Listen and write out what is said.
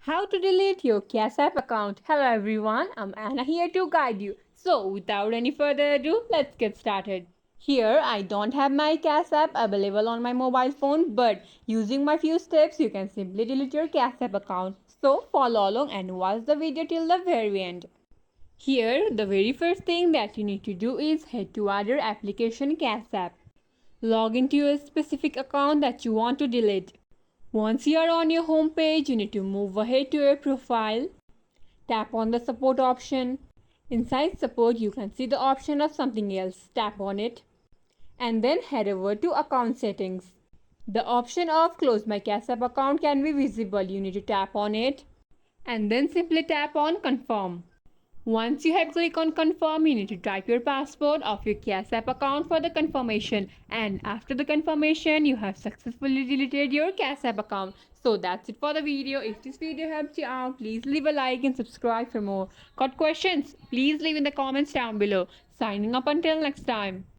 How to delete your Cash App account. Hello everyone, I'm Anna here to guide you. So without any further ado, let's get started. Here I don't have my Cash App available on my mobile phone, but using my few steps you can simply delete your Cash App account. So follow along and watch the video till the very end. Here the very first thing that you need to do is head to your application Cash App. Log into your specific account that you want to delete. Once you are on your home page, you need to move ahead to your profile. Tap on the support option. Inside support, you can see the option of something else. Tap on it. And then head over to account settings. The option of close my Cash App account can be visible. You need to tap on it. And then simply tap on confirm. Once you have clicked on confirm, you need to type your password of your Cash App account for the confirmation. And after the confirmation, you have successfully deleted your Cash App account. So that's it for the video. If this video helped you out, please leave a like and subscribe for more. Got questions? Please leave in the comments down below. Signing up until next time.